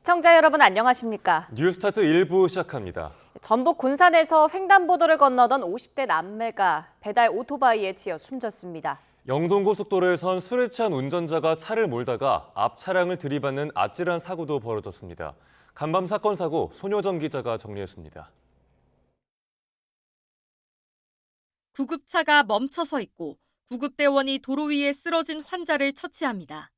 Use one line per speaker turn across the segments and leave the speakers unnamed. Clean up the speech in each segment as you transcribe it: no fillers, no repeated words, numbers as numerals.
시청자 여러분 안녕하십니까?
뉴스타트 1부 시작합니다.
전북 군산에서 횡단보도를 건너던 50대 남매가 배달 오토바이에 치여 숨졌습니다.
영동고속도로에선 술에 취한 운전자가 차를 몰다가 앞 차량을 들이받는 아찔한 사고도 벌어졌습니다. 간밤 사건 사고 손효정 기자가 정리했습니다.
구급차가 멈춰서 있고 구급대원이 도로 위에 쓰러진 환자를 처치합니다.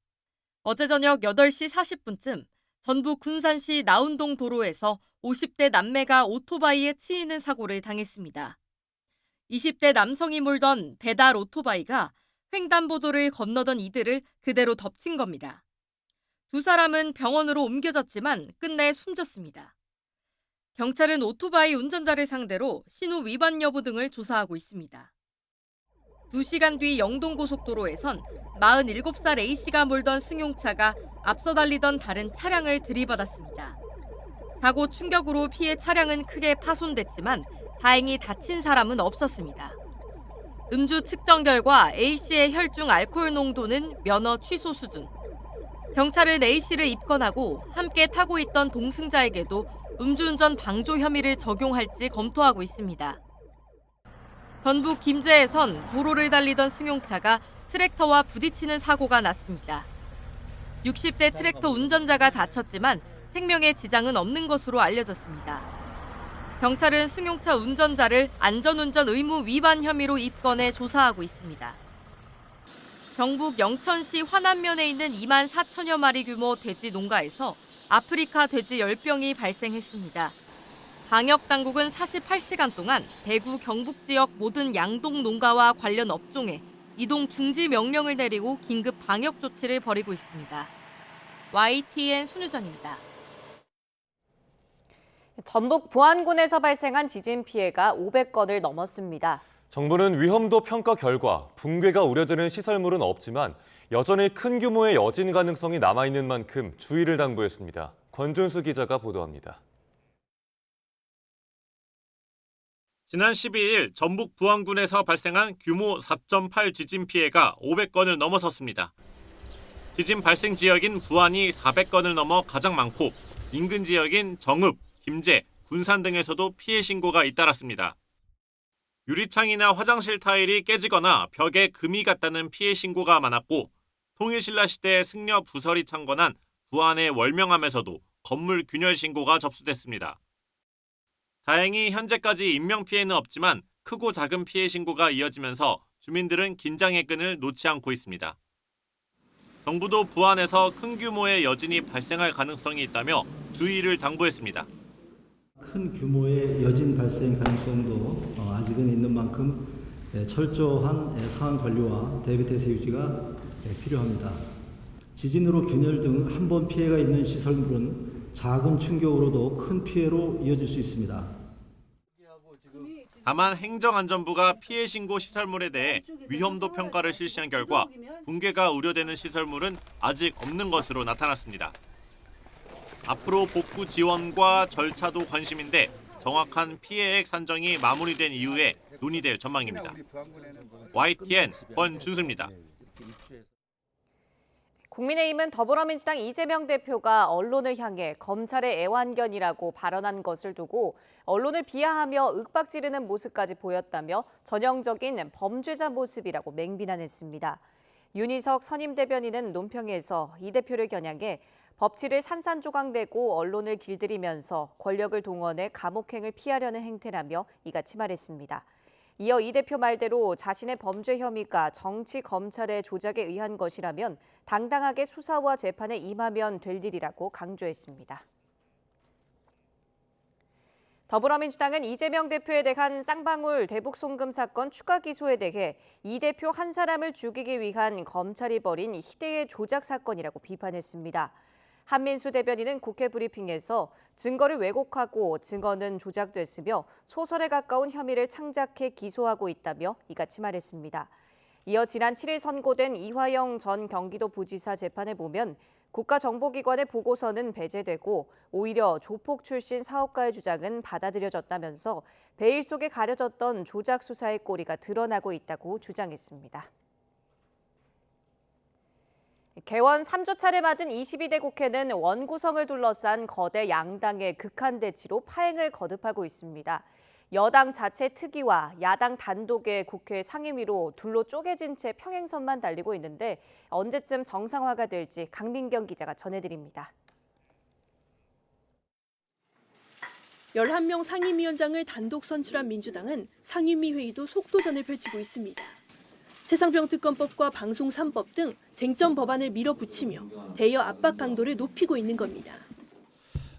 어제 저녁 8시 40분쯤 전북 군산시 나운동 도로에서 50대 남매가 오토바이에 치이는 사고를 당했습니다. 20대 남성이 몰던 배달 오토바이가 횡단보도를 건너던 이들을 그대로 덮친 겁니다. 두 사람은 병원으로 옮겨졌지만 끝내 숨졌습니다. 경찰은 오토바이 운전자를 상대로 신호 위반 여부 등을 조사하고 있습니다. 2시간 뒤 영동고속도로에선 47살 A씨가 몰던 승용차가 앞서 달리던 다른 차량을 들이받았습니다. 사고 충격으로 피해 차량은 크게 파손됐지만 다행히 다친 사람은 없었습니다. 음주 측정 결과 A씨의 혈중 알코올 농도는 면허 취소 수준. 경찰은 A씨를 입건하고 함께 타고 있던 동승자에게도 음주운전 방조 혐의를 적용할지 검토하고 있습니다. 전북 김제에선 도로를 달리던 승용차가 트랙터와 부딪히는 사고가 났습니다. 60대 트랙터 운전자가 다쳤지만 생명에 지장은 없는 것으로 알려졌습니다. 경찰은 승용차 운전자를 안전운전 의무 위반 혐의로 입건해 조사하고 있습니다. 경북 영천시 화남면에 있는 2만 4천여 마리 규모 돼지 농가에서 아프리카 돼지 열병이 발생했습니다. 방역당국은 48시간 동안 대구 경북 지역 모든 양동 농가와 관련 업종에 이동 중지 명령을 내리고 긴급 방역 조치를 벌이고 있습니다. YTN 손유정입니다.
전북 부안군에서 발생한 지진 피해가 500건을 넘었습니다.
정부는 위험도 평가 결과 붕괴가 우려되는 시설물은 없지만 여전히 큰 규모의 여진 가능성이 남아있는 만큼 주의를 당부했습니다. 권준수 기자가 보도합니다.
지난 12일 전북 부안군에서 발생한 규모 4.8 지진 피해가 500건을 넘어섰습니다. 지진 발생 지역인 부안이 400건을 넘어 가장 많고 인근 지역인 정읍, 김제, 군산 등에서도 피해 신고가 잇따랐습니다. 유리창이나 화장실 타일이 깨지거나 벽에 금이 갔다는 피해 신고가 많았고 통일신라 시대의 승려 부설이 창건한 부안의 월명암에서도 건물 균열 신고가 접수됐습니다. 다행히 현재까지 인명피해는 없지만 크고 작은 피해 신고가 이어지면서 주민들은 긴장의 끈을 놓지 않고 있습니다. 정부도 부안에서 큰 규모의 여진이 발생할 가능성이 있다며 주의를 당부했습니다.
큰 규모의 여진 발생 가능성도 아직은 있는 만큼 철저한 상황 관리와 대비태세 유지가 필요합니다. 지진으로 균열 등 한 번 피해가 있는 시설물은 작은 충격으로도 큰 피해로 이어질 수 있습니다.
다만 행정안전부가 피해 신고 시설물에 대해 위험도 평가를 실시한 결과 붕괴가 우려되는 시설물은 아직 없는 것으로 나타났습니다. 앞으로 복구 지원과 절차도 관심인데 정확한 피해액 산정이 마무리된 이후에 논의될 전망입니다. YTN 권준수입니다.
국민의힘은 더불어민주당 이재명 대표가 언론을 향해 검찰의 애완견이라고 발언한 것을 두고 언론을 비하하며 윽박지르는 모습까지 보였다며 전형적인 범죄자 모습이라고 맹비난했습니다. 윤희석 선임대변인은 논평에서 이 대표를 겨냥해 법치를 산산조각내고 언론을 길들이면서 권력을 동원해 감옥행을 피하려는 행태라며 이같이 말했습니다. 이어 이 대표 말대로 자신의 범죄 혐의가 정치 검찰의 조작에 의한 것이라면 당당하게 수사와 재판에 임하면 될 일이라고 강조했습니다. 더불어민주당은 이재명 대표에 대한 쌍방울 대북 송금 사건 추가 기소에 대해 이 대표 한 사람을 죽이기 위한 검찰이 벌인 희대의 조작 사건이라고 비판했습니다. 한민수 대변인은 국회 브리핑에서 증거를 왜곡하고 증거는 조작됐으며 소설에 가까운 혐의를 창작해 기소하고 있다며 이같이 말했습니다. 이어 지난 7일 선고된 이화영 전 경기도 부지사 재판을 보면 국가정보기관의 보고서는 배제되고 오히려 조폭 출신 사업가의 주장은 받아들여졌다면서 베일 속에 가려졌던 조작 수사의 꼬리가 드러나고 있다고 주장했습니다. 개원 3주차를 맞은 22대 국회는 원구성을 둘러싼 거대 양당의 극한 대치로 파행을 거듭하고 있습니다. 여당 자체 특위와 야당 단독의 국회 상임위로 둘로 쪼개진 채 평행선만 달리고 있는데 언제쯤 정상화가 될지 강민경 기자가 전해드립니다.
11명 상임위원장을 단독 선출한 민주당은 상임위 회의도 속도전을 펼치고 있습니다. 최상병 특검법과 방송 3법 등 쟁점 법안을 밀어붙이며 대여 압박 강도를 높이고 있는 겁니다.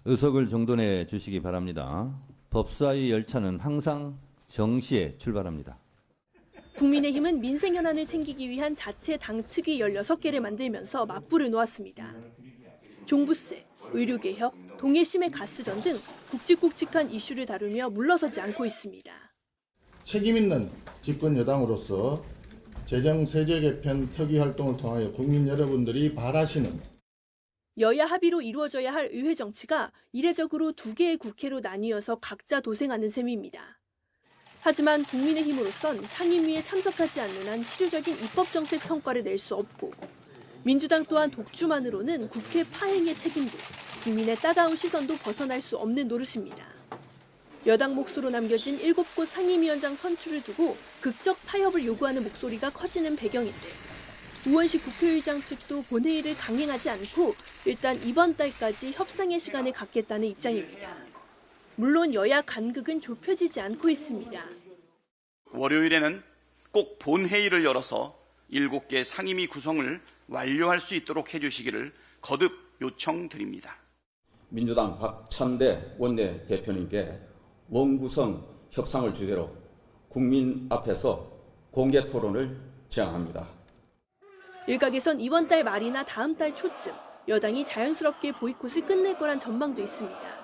의석을 정돈해 주시기 바랍니다. 법사위 열차는 항상 정시에 출발합니다.
국민의힘은 민생 현안을 챙기기 위한 자체 당 특위 16개를 만들면서 맞불을 놓았습니다. 종부세, 의료개혁, 동해심의 가스전 등 굵직굵직한 이슈를 다루며 물러서지 않고 있습니다.
책임 있는 집권 여당으로서 재정 세제 개편 특위 활동을 통하여 국민 여러분들이 바라시는
여야 합의로 이루어져야 할 의회 정치가 이례적으로 두 개의 국회로 나뉘어서 각자 도생하는 셈입니다. 하지만 국민의힘으로선 상임위에 참석하지 않는 한 실효적인 입법정책 성과를 낼 수 없고 민주당 또한 독주만으로는 국회 파행의 책임도 국민의 따가운 시선도 벗어날 수 없는 노릇입니다. 여당 몫으로 남겨진 7곳 상임위원장 선출을 두고 극적 타협을 요구하는 목소리가 커지는 배경인데 우원식 국회의장 측도 본회의를 강행하지 않고 일단 이번 달까지 협상의 시간을 갖겠다는 입장입니다. 물론 여야 간극은 좁혀지지 않고 있습니다.
월요일에는 꼭 본회의를 열어서 7개 상임위 구성을 완료할 수 있도록 해주시기를 거듭 요청드립니다.
민주당 박찬대 원내대표님께 원구성 협상을 주제로 국민 앞에서 공개 토론을 제안합니다.
일각에선 이번 달 말이나 다음 달 초쯤 여당이 자연스럽게 보이콧을 끝낼 거란 전망도 있습니다.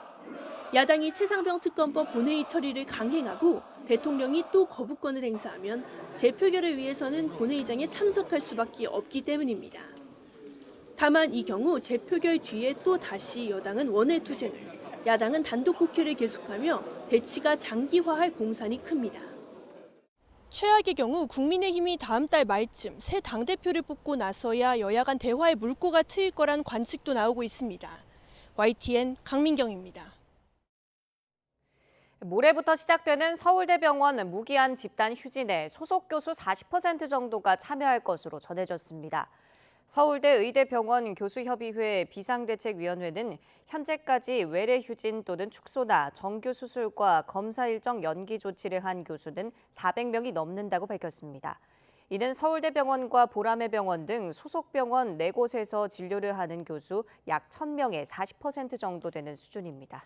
야당이 최상병 특검법 본회의 처리를 강행하고 대통령이 또 거부권을 행사하면 재표결을 위해서는 본회의장에 참석할 수밖에 없기 때문입니다. 다만 이 경우 재표결 뒤에 또 다시 여당은 원외투쟁을, 야당은 단독 국회를 계속하며 대치가 장기화할 공산이 큽니다. 최악의 경우 국민의힘이 다음 달 말쯤 새 당대표를 뽑고 나서야 여야 간 대화의 물꼬가 트일 거란 관측도 나오고 있습니다. YTN 강민경입니다.
모레부터 시작되는 서울대병원 무기한 집단 휴진에 소속 교수 40% 정도가 참여할 것으로 전해졌습니다. 서울대 의대병원 교수협의회 비상대책위원회는 현재까지 외래 휴진 또는 축소나 정규 수술과 검사 일정 연기 조치를 한 교수는 400명이 넘는다고 밝혔습니다. 이는 서울대병원과 보라매병원 등 소속 병원 4곳에서 진료를 하는 교수 약 1,000명의 40% 정도 되는 수준입니다.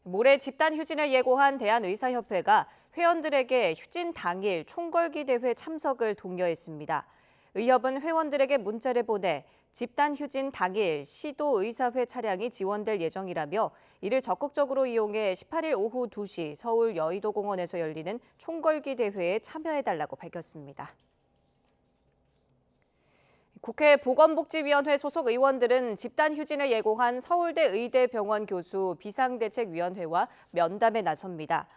모레 집단 휴진을 예고한 대한의사협회가 회원들에게 휴진 당일 총궐기 대회 참석을 독려했습니다. 의협은 회원들에게 문자를 보내 집단 휴진 당일 시도의사회 차량이 지원될 예정이라며 이를 적극적으로 이용해 18일 오후 2시 서울 여의도공원에서 열리는 총궐기 대회에 참여해달라고 밝혔습니다. 국회 보건복지위원회 소속 의원들은 집단 휴진을 예고한 서울대 의대병원 교수 비상대책위원회와 면담에 나섭니다.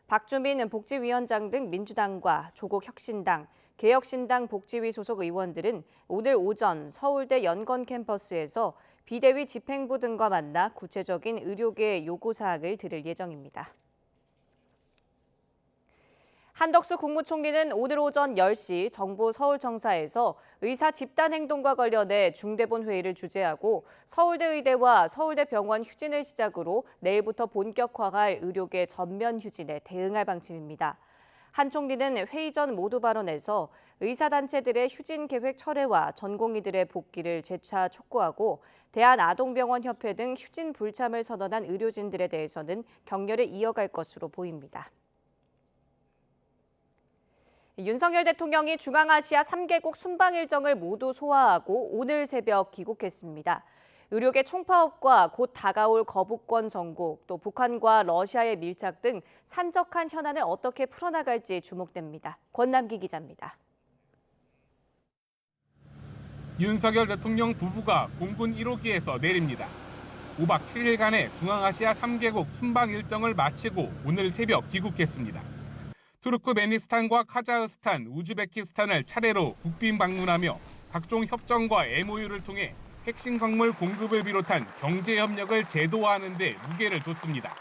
박주민 복지위원장 등 민주당과 조국 혁신당, 개혁신당 복지위 소속 의원들은 오늘 오전 서울대 연건 캠퍼스에서 비대위 집행부 등과 만나 구체적인 의료계 요구사항을 들을 예정입니다. 한덕수 국무총리는 오늘 오전 10시 정부 서울청사에서 의사 집단 행동과 관련해 중대본 회의를 주재하고 서울대 의대와 서울대병원 휴진을 시작으로 내일부터 본격화할 의료계 전면 휴진에 대응할 방침입니다. 한 총리는 회의 전 모두 발언에서 의사단체들의 휴진 계획 철회와 전공의들의 복귀를 재차 촉구하고 대한아동병원협회 등 휴진 불참을 선언한 의료진들에 대해서는 격려를 이어갈 것으로 보입니다. 윤석열 대통령이 중앙아시아 3개국 순방 일정을 모두 소화하고 오늘 새벽 귀국했습니다. 의료계 총파업과 곧 다가올 거부권 정국, 또 북한과 러시아의 밀착 등 산적한 현안을 어떻게 풀어나갈지 주목됩니다. 권남기 기자입니다.
윤석열 대통령 부부가 공군 1호기에서 내립니다. 5박 7일간의 중앙아시아 3개국 순방 일정을 마치고 오늘 새벽 귀국했습니다. 투르크메니스탄과 카자흐스탄, 우즈베키스탄을 차례로 국빈 방문하며 각종 협정과 MOU를 통해 핵심 광물 공급을 비롯한 경제 협력을 제도화하는 데 무게를 뒀습니다.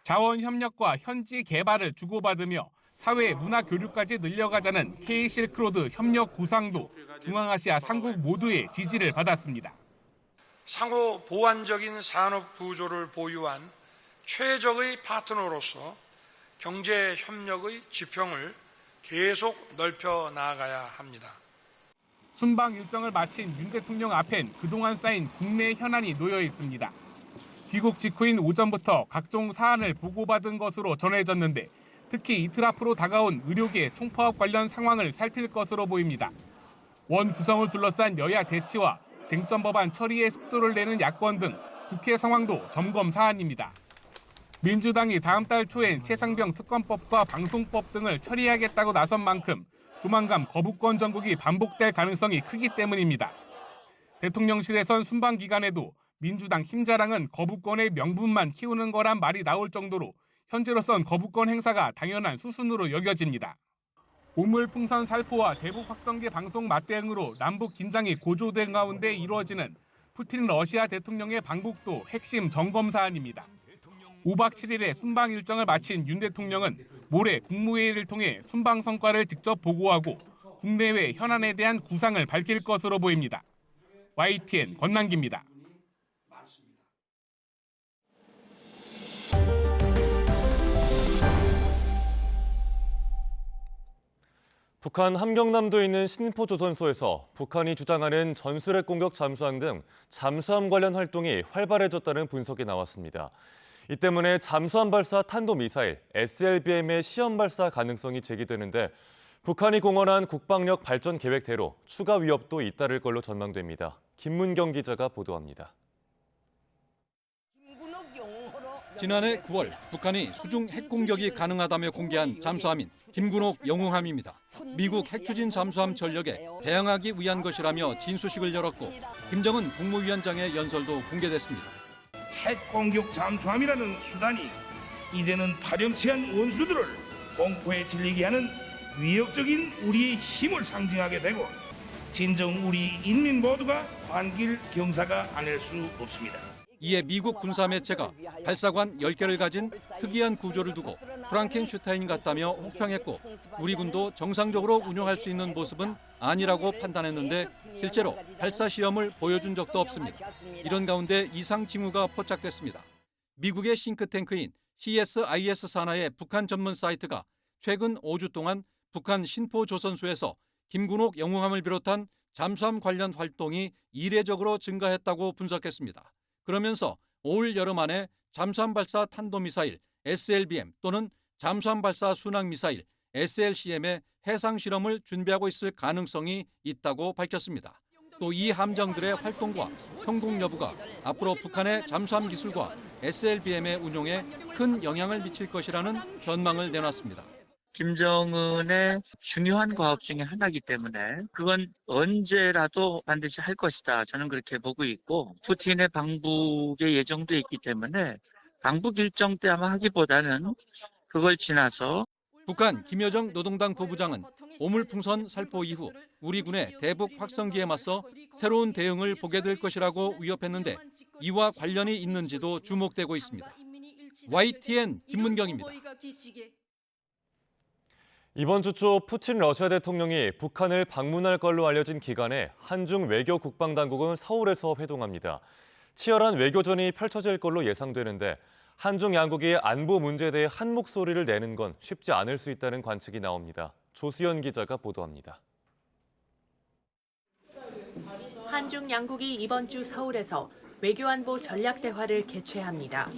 자원 협력과 현지 개발을 주고받으며 사회 문화 교류까지 늘려가자는 K-실크로드 협력 구상도 중앙아시아 3국 모두의 지지를 받았습니다.
상호 보완적인 산업 구조를 보유한 최적의 파트너로서 경제 협력의 지평을 계속 넓혀 나아가야 합니다.
순방 일정을 마친 윤 대통령 앞엔 그동안 쌓인 국내 현안이 놓여 있습니다. 귀국 직후인 오전부터 각종 사안을 보고받은 것으로 전해졌는데 특히 이틀 앞으로 다가온 의료계 총파업 관련 상황을 살필 것으로 보입니다. 원 구성을 둘러싼 여야 대치와 쟁점 법안 처리에 속도를 내는 야권 등 국회 상황도 점검 사안입니다. 민주당이 다음 달 초엔 최상병 특검법과 방송법 등을 처리하겠다고 나선 만큼 조만간 거부권 정국이 반복될 가능성이 크기 때문입니다. 대통령실에선 순방 기간에도 민주당 힘자랑은 거부권의 명분만 키우는 거란 말이 나올 정도로 현재로선 거부권 행사가 당연한 수순으로 여겨집니다. 오물풍선 살포와 대북 확성기 방송 맞대응으로 남북 긴장이 고조된 가운데 이루어지는 푸틴 러시아 대통령의 방북도 핵심 점검 사안입니다. 5박 7일의 순방 일정을 마친 윤 대통령은 모레 국무회의를 통해 순방 성과를 직접 보고하고 국내외 현안에 대한 구상을 밝힐 것으로 보입니다. YTN 권남기입니다.
북한 함경남도에 있는 신포조선소에서 북한이 주장하는 전술핵 공격 잠수함 등 잠수함 관련 활동이 활발해졌다는 분석이 나왔습니다. 이 때문에 잠수함 발사 탄도미사일 SLBM의 시험 발사 가능성이 제기되는데 북한이 공언한 국방력 발전 계획대로 추가 위협도 잇따를 걸로 전망됩니다. 김문경 기자가 보도합니다.
지난해 9월 북한이 수중 핵공격이 가능하다며 공개한 잠수함인 김군옥 영웅함입니다. 미국 핵추진 잠수함 전력에 대항하기 위한 것이라며 진수식을 열었고 김정은 국무위원장의 연설도 공개됐습니다.
핵공격 잠수함이라는 수단이 이제는 파렴치한 원수들을 공포에 질리게 하는 위협적인 우리의 힘을 상징하게 되고 진정 우리 인민 모두가 반길 경사가 아닐 수 없습니다.
이에 미국 군사매체가 발사관 10개를 가진 특이한 구조를 두고 프랑켄슈타인 같다며 혹평했고 우리 군도 정상적으로 운용할 수 있는 모습은 아니라고 판단했는데 실제로 발사 시험을 보여준 적도 없습니다. 이런 가운데 이상 징후가 포착됐습니다. 미국의 싱크탱크인 CSIS 산하의 북한 전문 사이트가 최근 5주 동안 북한 신포조선소에서 김군옥 영웅함을 비롯한 잠수함 관련 활동이 이례적으로 증가했다고 분석했습니다. 그러면서 올 여름 안에 잠수함 발사 탄도미사일 SLBM 또는 잠수함 발사 순항미사일 SLCM의 해상 실험을 준비하고 있을 가능성이 있다고 밝혔습니다. 또 이 함정들의 활동과 성공 여부가 앞으로 북한의 잠수함 기술과 SLBM의 운용에 큰 영향을 미칠 것이라는 전망을 내놨습니다.
김정은의 중요한 과업 중에 하나이기 때문에 그건 언제라도 반드시 할 것이다. 저는 그렇게 보고 있고 푸틴의 방북에 예정돼 있기 때문에 방북 일정 때 아마 하기보다는 그걸 지나서
북한 김여정 노동당 부부장은 오물풍선 살포 이후 우리 군의 대북 확성기에 맞서 새로운 대응을 보게 될 것이라고 위협했는데 이와 관련이 있는지도 주목되고 있습니다. YTN 김문경입니다.
이번 주 초 푸틴 러시아 대통령이 북한을 방문할 걸로 알려진 기간에 한중 외교 국방당국은 서울에서 회동합니다. 치열한 외교전이 펼쳐질 걸로 예상되는데 한중 양국이 안보 문제에 대해 한 목소리를 내는 건 쉽지 않을 수 있다는 관측이 나옵니다. 조수연 기자가 보도합니다.
한중 양국이 이번 주 서울에서 외교안보 전략대화를 개최합니다.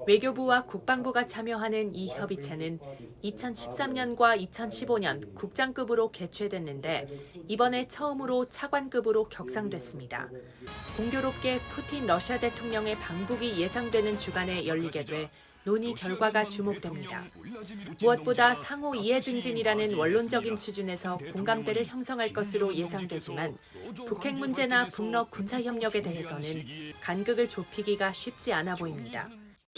외교부와 국방부가 참여하는 이 협의체는 2013년과 2015년 국장급으로 개최됐는데 이번에 처음으로 차관급으로 격상됐습니다. 공교롭게 푸틴 러시아 대통령의 방북이 예상되는 주간에 열리게 돼 논의 결과가 주목됩니다. 무엇보다 상호 이해 증진이라는 원론적인 수준에서 공감대를 형성할 것으로 예상되지만 북핵 문제나 북러 군사협력에 대해서는 간극을 좁히기가 쉽지 않아 보입니다.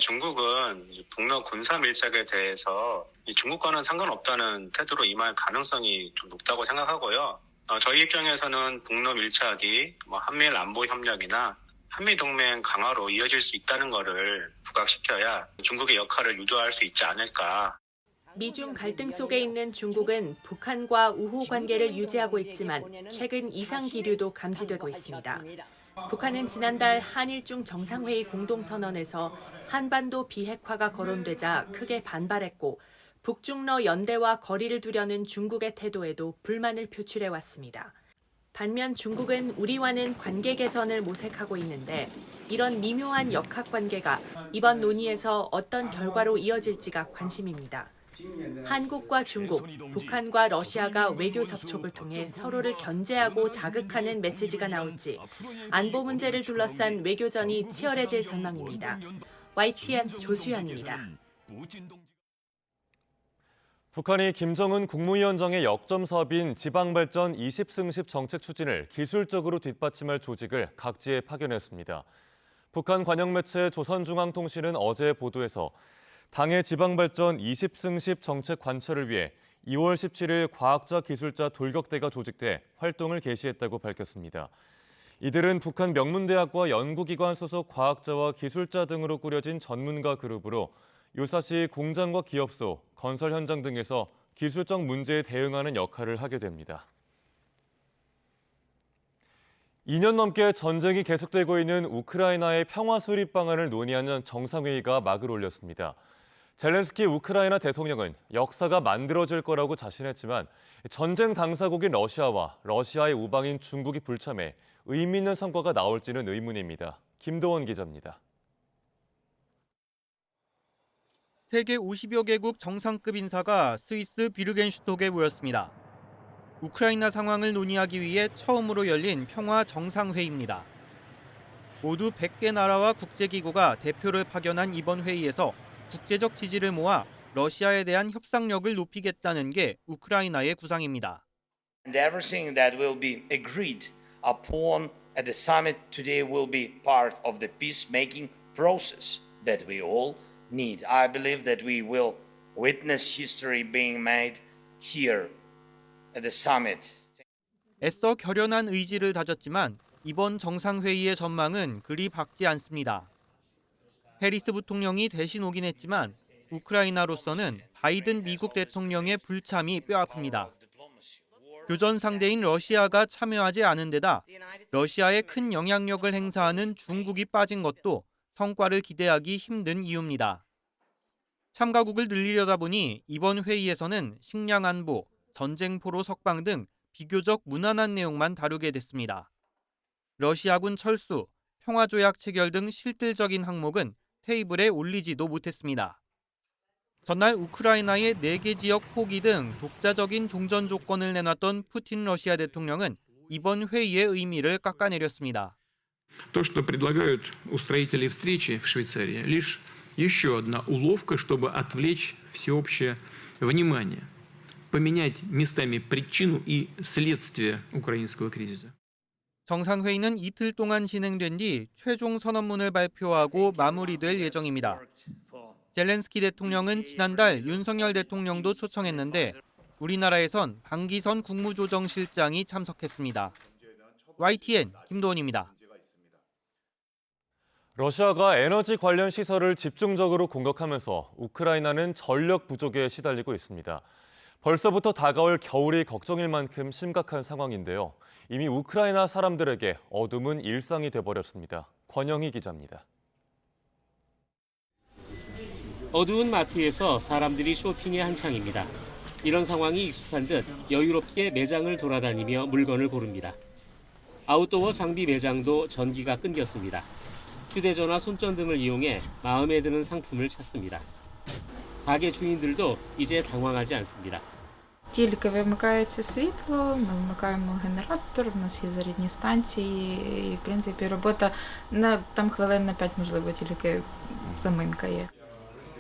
중국은 북러 군사 밀착에 대해서 중국과는 상관없다는 태도로 임할 가능성이 좀 높다고 생각하고요. 저희 입장에서는 북러 밀착이 한미일 안보 협력이나 한미 동맹 강화로 이어질 수 있다는 것을 부각시켜야 중국의 역할을 유도할 수 있지 않을까.
미중 갈등 속에 있는 중국은 북한과 우호 관계를 유지하고 있지만 최근 이상 기류도 감지되고 있습니다. 북한은 지난달 한일중 정상회의 공동선언에서 한반도 비핵화가 거론되자 크게 반발했고 북중러 연대와 거리를 두려는 중국의 태도에도 불만을 표출해왔습니다. 반면 중국은 우리와는 관계 개선을 모색하고 있는데 이런 미묘한 역학관계가 이번 논의에서 어떤 결과로 이어질지가 관심입니다. 한국과 중국, 북한과 러시아가 외교 접촉을 통해 서로를 견제하고 자극하는 메시지가 나올지 안보 문제를 둘러싼 외교전이 치열해질 전망입니다. YTN 조수연입니다.
북한이 김정은 국무위원장의 역점 사업인 지방발전 20승10 정책 추진을 기술적으로 뒷받침할 조직을 각지에 파견했습니다. 북한 관영 매체 조선중앙통신은 어제 보도에서 당의 지방발전 20승10 정책 관철을 위해 2월 17일 과학자 기술자 돌격대가 조직돼 활동을 개시했다고 밝혔습니다. 이들은 북한 명문대학과 연구기관 소속 과학자와 기술자 등으로 꾸려진 전문가 그룹으로 요사시 공장과 기업소, 건설 현장 등에서 기술적 문제에 대응하는 역할을 하게 됩니다. 2년 넘게 전쟁이 계속되고 있는 우크라이나의 평화 수립 방안을 논의하는 정상회의가 막을 올렸습니다. 젤렌스키 우크라이나 대통령은 역사가 만들어질 거라고 자신했지만 전쟁 당사국인 러시아와 러시아의 우방인 중국이 불참해 의미 있는 성과가 나올지는 의문입니다. 김도원 기자입니다.
세계 50여 개국 정상급 인사가 스위스 비르겐슈톡에 모였습니다. 우크라이나 상황을 논의하기 위해 처음으로 열린 평화 정상회의입니다. 모두 100개 나라와 국제기구가 대표를 파견한 이번 회의에서 국제적 지지를 모아 러시아에 대한 협상력을 높이겠다는 게 우크라이나의 구상입니다.
And everything that will be agreed upon at the summit today will be part of the peacemaking process that we all need. I believe that we will witness history being made here at the summit.
애써 결연한 의지를 다졌지만 이번 정상회의의 전망은 그리 밝지 않습니다. 해리스 부통령이 대신 오긴 했지만 우크라이나로서는 바이든 미국 대통령의 불참이 뼈아픕니다. 교전 상대인 러시아가 참여하지 않은 데다 러시아에 큰 영향력을 행사하는 중국이 빠진 것도 성과를 기대하기 힘든 이유입니다. 참가국을 늘리려다 보니 이번 회의에서는 식량 안보, 전쟁 포로 석방 등 비교적 무난한 내용만 다루게 됐습니다. 러시아군 철수, 평화조약 체결 등 실질적인 항목은 테이블에 올리지도 못했습니다. 전날 우크라이나의 4개 지역 포기 등 독자적인 종전 조건을 내놨던 푸틴 러시아 대통령은 이번 회의의 의미를 깎아내렸습니다.
То, что предлагают устроители встречи в Швейцарии, лишь еще одна уловка, чтобы отвлечь всеобщее внимание, поменять местами причину и следствие украинского кризиса.
정상회의는 이틀 동안 진행된 뒤 최종 선언문을 발표하고 마무리될 예정입니다. 젤렌스키 대통령은 지난달 윤석열 대통령도 초청했는데 우리나라에선 방기선 국무조정실장이 참석했습니다. YTN 김도원입니다.
러시아가 에너지 관련 시설을 집중적으로 공격하면서 우크라이나는 전력 부족에 시달리고 있습니다. 벌써부터 다가올 겨울이 걱정일 만큼 심각한 상황인데요. 이미 우크라이나 사람들에게 어둠은 일상이 돼버렸습니다. 권영희 기자입니다.
어두운 마트에서 사람들이 쇼핑에 한창입니다. 이런 상황이 익숙한 듯 여유롭게 매장을 돌아다니며 물건을 고릅니다. 아웃도어 장비 매장도 전기가 끊겼습니다. 휴대전화, 손전등을 이용해 마음에 드는 상품을 찾습니다. 가게 주인들도 이제 당황하지 않습니다.
Тільки вимикається світло, ми вмикаємо генератор, в нас є зарядні станції, і, в принципі, робота на там хвилин на 5, можливо, тільки заминка є.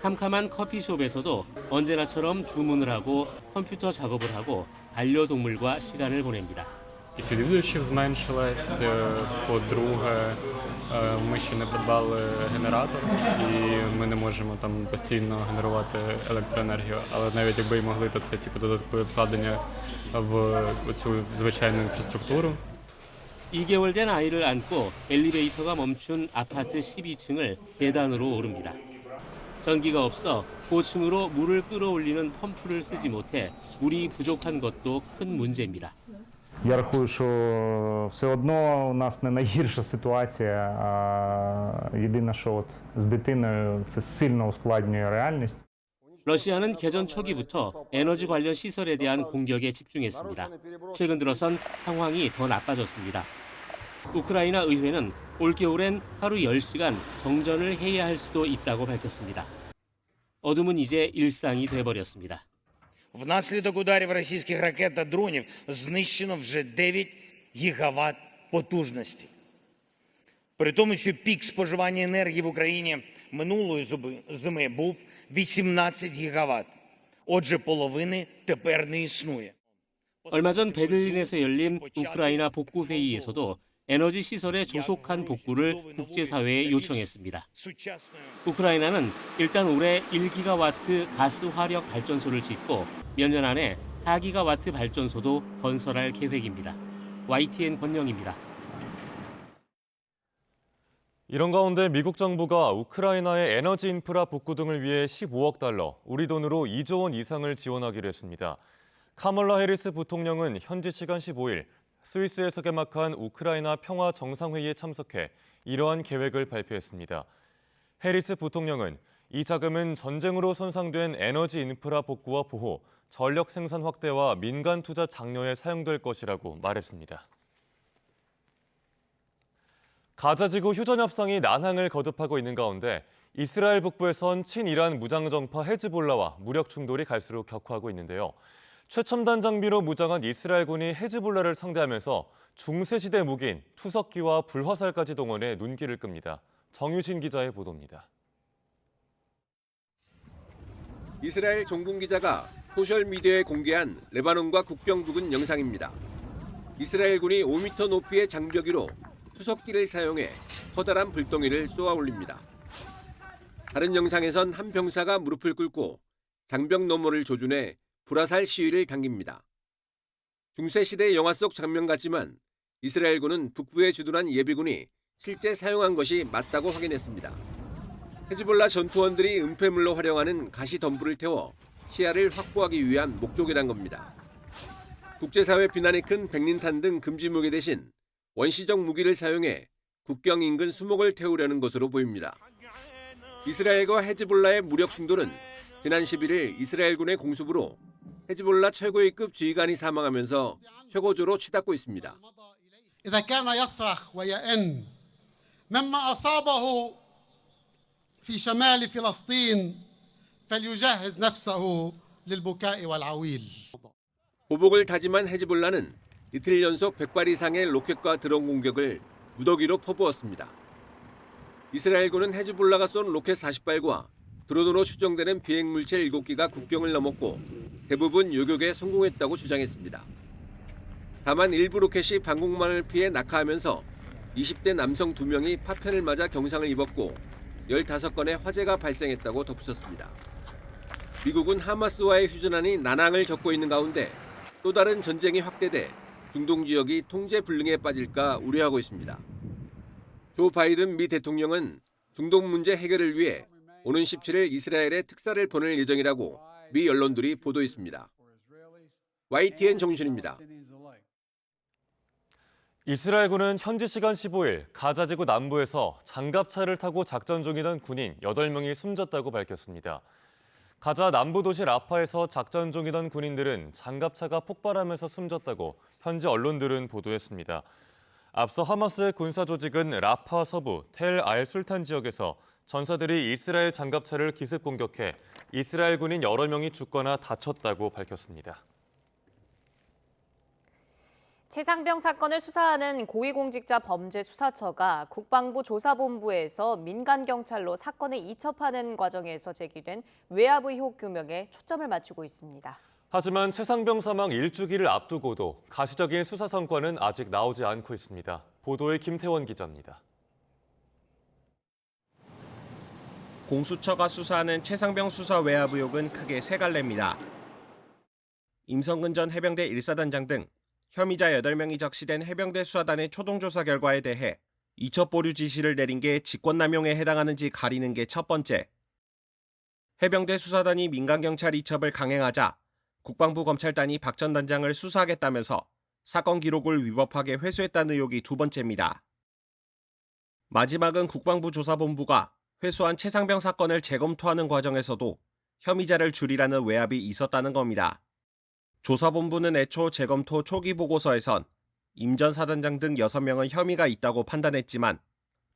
캄캄한 커피숍에서도 언제나처럼 주문을 하고 컴퓨터 작업을 하고 반려동물과 시간을 보냅니다.
Кількість відвідувачів зменшилась, по-друге,
Ми ще не придбали генератор, і ми не можемо там постійно генерувати електроенергію. Але навіть якби і могли, то це додаткове вкладення в цю звичайну інфраструктуру.
2개월 된 아이를 안고 엘리베이터가 멈춘 아파트 12층을 계단으로 오릅니다. 전기가 없어 고층으로 물을 끌어올리는 펌프를 쓰지 못해 물이 부족한 것도 큰 문제입니다.
Я рахую, що все одно у нас не найгірша ситуація, а єдине, що от з дитиною це сильно ускладнює реальність.
러시아는 개전 초기부터 에너지 관련 시설에 대한 공격에 집중했습니다. 최근 들어선 상황이 더 나빠졌습니다. 우크라이나 의회는 올겨울엔 하루 10시간 정전을 해야 할 수도 있다고 밝혔습니다. 어둠은 이제 일상이 돼버렸습니다.
Внаслідок ударів російських ракет та дронів знищено вже 9 гігават потужності. При тому, що пік споживання енергії в Україні минулої зими був 18 гігават. Отже, половини тепер не існує.
얼마 전 베를린에서 열린 우크라이나 복구 회의에서도 에너지 시설의 조속한 복구를 국제사회에 요청했습니다. 우크라이나는 일단 올해 1기가와트 가스 화력 발전소를 짓고 몇 년 안에 4기가와트 발전소도 건설할 계획입니다. YTN 권영입니다.
이런 가운데 미국 정부가 우크라이나의 에너지 인프라 복구 등을 위해 15억 달러, 우리 돈으로 2조 원 이상을 지원하기로 했습니다. 카멀라 해리스 부통령은 현지 시간 15일 스위스에서 개막한 우크라이나 평화 정상회의에 참석해 이러한 계획을 발표했습니다. 해리스 부통령은 이 자금은 전쟁으로 손상된 에너지 인프라 복구와 보호, 전력 생산 확대와 민간 투자 장려에 사용될 것이라고 말했습니다. 가자지구 휴전 협상이 난항을 거듭하고 있는 가운데 이스라엘 북부에선 친이란 무장정파 헤즈볼라와 무력 충돌이 갈수록 격화하고 있는데요. 최첨단 장비로 무장한 이스라엘군이 헤즈볼라를 상대하면서 중세시대 무기인 투석기와 불화살까지 동원해 눈길을 끕니다. 정유진 기자의 보도입니다.
이스라엘 정군 기자가 소셜미디어에 공개한 레바논과 국경 부근 영상입니다. 이스라엘군이 5m 높이의 장벽기로 투석기를 사용해 커다란 불덩이를 쏘아 올립니다. 다른 영상에선 한 병사가 무릎을 꿇고 장벽 너머를 조준해 불화살 시위를 당깁니다. 중세시대 영화 속 장면 같지만 이스라엘군은 북부에 주둔한 예비군이 실제 사용한 것이 맞다고 확인했습니다. 헤즈볼라 전투원들이 은폐물로 활용하는 가시 덤불을 태워 시야를 확보하기 위한 목적이란 겁니다. 국제사회 비난이 큰 백린탄 등 금지 무기 대신 원시적 무기를 사용해 국경 인근 수목을 태우려는 것으로 보입니다. 이스라엘과 헤즈볼라의 무력 충돌은 지난 11일 이스라엘군의 공습으로 헤즈볼라 최고위급 지휘관이 사망하면서 최고조로 치닫고 있습니다.
إذا كان يصرخ ويئن مما أصابه في شمال فلسطين فليجهز نفسه للبكاء والعويل.
보복을 다짐한 헤즈볼라는 이틀 연속 100발 이상의 로켓과 드론 공격을 무더기로 퍼부었습니다. 이스라엘군은 헤즈볼라가 쏜 로켓 40발과 드론으로 추정되는 비행물체 7기가 국경을 넘었고 대부분 요격에 성공했다고 주장했습니다. 다만 일부 로켓이 방공망을 피해 낙하하면서 20대 남성 2명이 파편을 맞아 경상을 입었고 15건의 화재가 발생했다고 덧붙였습니다. 미국은 하마스와의 휴전안이 난항을 겪고 있는 가운데 또 다른 전쟁이 확대돼 중동 지역이 통제 불능에 빠질까 우려하고 있습니다. 조 바이든 미 대통령은 중동 문제 해결을 위해 오는 17일 이스라엘에 특사를 보낼 예정이라고 미 언론들이 보도했습니다. YTN 정준입니다.
이스라엘군은 현지 시간 15일 가자지구 남부에서 장갑차를 타고 작전 중이던 군인 8명이 숨졌다고 밝혔습니다. 가자 남부 도시 라파에서 작전 중이던 군인들은 장갑차가 폭발하면서 숨졌다고 현지 언론들은 보도했습니다. 앞서 하마스의 군사 조직은 라파 서부 텔 알 술탄 지역에서 전사들이 이스라엘 장갑차를 기습 공격해 이스라엘 군인 여러 명이 죽거나 다쳤다고 밝혔습니다.
최상병 사건을 수사하는 고위공직자 범죄수사처가 국방부 조사본부에서 민간경찰로 사건을 이첩하는 과정에서 제기된 외압 의혹 규명에 초점을 맞추고 있습니다.
하지만 최상병 사망 일주기를 앞두고도 가시적인 수사 성과는 아직 나오지 않고 있습니다. 보도에 김태원 기자입니다.
공수처가 수사하는 최상병 수사 외압 의혹은 크게 세 갈래입니다. 임성근 전 해병대 1사단장 등 혐의자 8명이 적시된 해병대 수사단의 초동조사 결과에 대해 이첩 보류 지시를 내린 게 직권남용에 해당하는지 가리는 게 첫 번째. 해병대 수사단이 민간경찰 이첩을 강행하자 국방부 검찰단이 박 전 단장을 수사하겠다면서 사건 기록을 위법하게 회수했다는 의혹이 두 번째입니다. 마지막은 국방부 조사본부가 회수한 최상병 사건을 재검토하는 과정에서도 혐의자를 줄이라는 외압이 있었다는 겁니다. 조사본부는 애초 재검토 초기 보고서에선 임 전 사단장 등 6명은 혐의가 있다고 판단했지만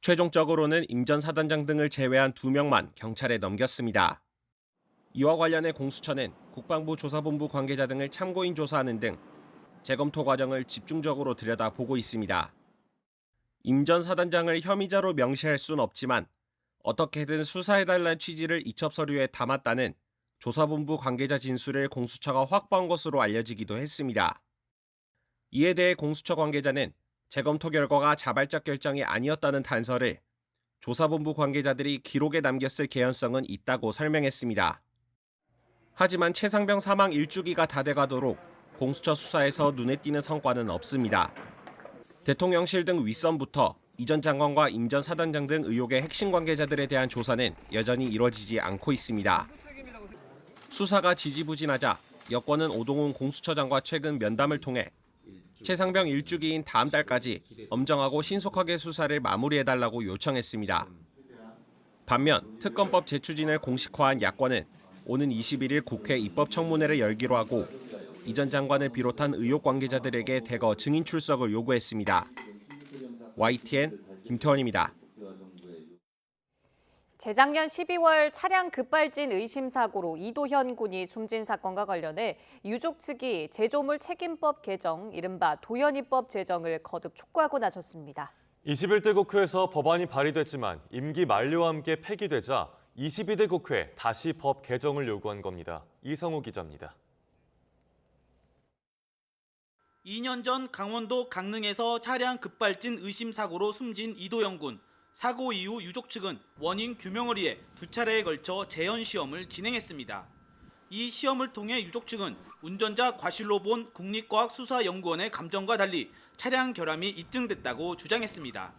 최종적으로는 임 전 사단장 등을 제외한 2명만 경찰에 넘겼습니다. 이와 관련해 공수처는 국방부 조사본부 관계자 등을 참고인 조사하는 등 재검토 과정을 집중적으로 들여다보고 있습니다. 임 전 사단장을 혐의자로 명시할 수는 없지만 어떻게든 수사해달라는 취지를 이첩 서류에 담았다는 조사본부 관계자 진술을 공수처가 확보한 것으로 알려지기도 했습니다. 이에 대해 공수처 관계자는 재검토 결과가 자발적 결정이 아니었다는 단서를 조사본부 관계자들이 기록에 남겼을 개연성은 있다고 설명했습니다. 하지만 최상병 사망 1주기가 다 돼가도록 공수처 수사에서 눈에 띄는 성과는 없습니다. 대통령실 등 윗선부터 이 전 장관과 임 전 사단장 등 의혹의 핵심 관계자들에 대한 조사는 여전히 이루어지지 않고 있습니다. 수사가 지지부진하자 여권은 오동훈 공수처장과 최근 면담을 통해 최상병 1주기인 다음 달까지 엄정하고 신속하게 수사를 마무리해달라고 요청했습니다. 반면 특검법 재추진을 공식화한 야권은 오는 21일 국회 입법청문회를 열기로 하고 이 전 장관을 비롯한 의혹 관계자들에게 대거 증인 출석을 요구했습니다. YTN 김태원입니다.
재작년 12월 차량 급발진 의심 사고로 이도현 군이 숨진 사건과 관련해 유족 측이 제조물 책임법 개정, 이른바 도현이법 제정을 거듭 촉구하고 나섰습니다.
21대 국회에서 법안이 발의됐지만 임기 만료와 함께 폐기되자 22대 국회 다시 법 개정을 요구한 겁니다. 이성우 기자입니다.
2년 전 강원도 강릉에서 차량 급발진 의심 사고로 숨진 이도현 군. 사고 이후 유족 측은 원인 규명을 위해 2차례에 걸쳐 재현 시험을 진행했습니다. 이 시험을 통해 유족 측은 운전자 과실로 본 국립과학수사연구원의 감정과 달리 차량 결함이 입증됐다고 주장했습니다.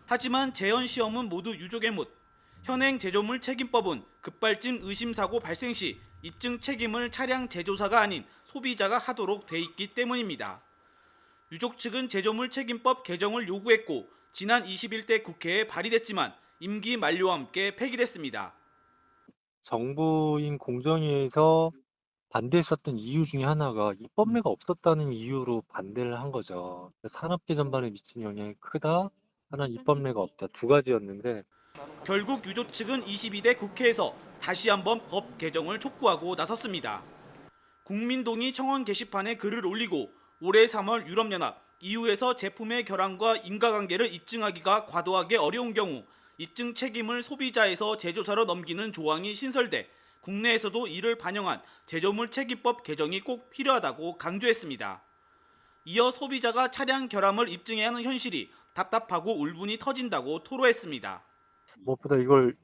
하지만 재현 시험은 모두 유족의 못. 현행 제조물 책임법은 급발진 의심 사고 발생 시 입증 책임을 차량 제조사가 아닌 소비자가 하도록 돼 있기 때문입니다. 유족 측은 제조물 책임법 개정을 요구했고 지난 21대 국회에 발의됐지만 임기 만료와 함께 폐기됐습니다.
정부인 공정위에서 반대했었던 이유 중에 하나가 입법례가 없었다는 이유로 반대를 한 거죠. 산업계 전반에 미친 영향이 크다, 하나는 입법례가 없다, 두 가지였는데
결국 유족 측은 22대 국회에서 다시 한번 법 개정을 촉구하고 나섰습니다. 국민동의 청원 게시판에 글을 올리고 올해 3월 유럽연합 EU에서 제품의 결함과 인과관계를 입증하기가 과도하게 어려운 경우 입증 책임을 소비자에서 제조사로 넘기는 조항이 신설돼 국내에서도 이를 반영한 제조물 책임법 개정이 꼭 필요하다고 강조했습니다. 이어 소비자가 차량 결함을 입증해야 하는 현실이 답답하고 울분이 터진다고 토로했습니다.
무엇보다 이걸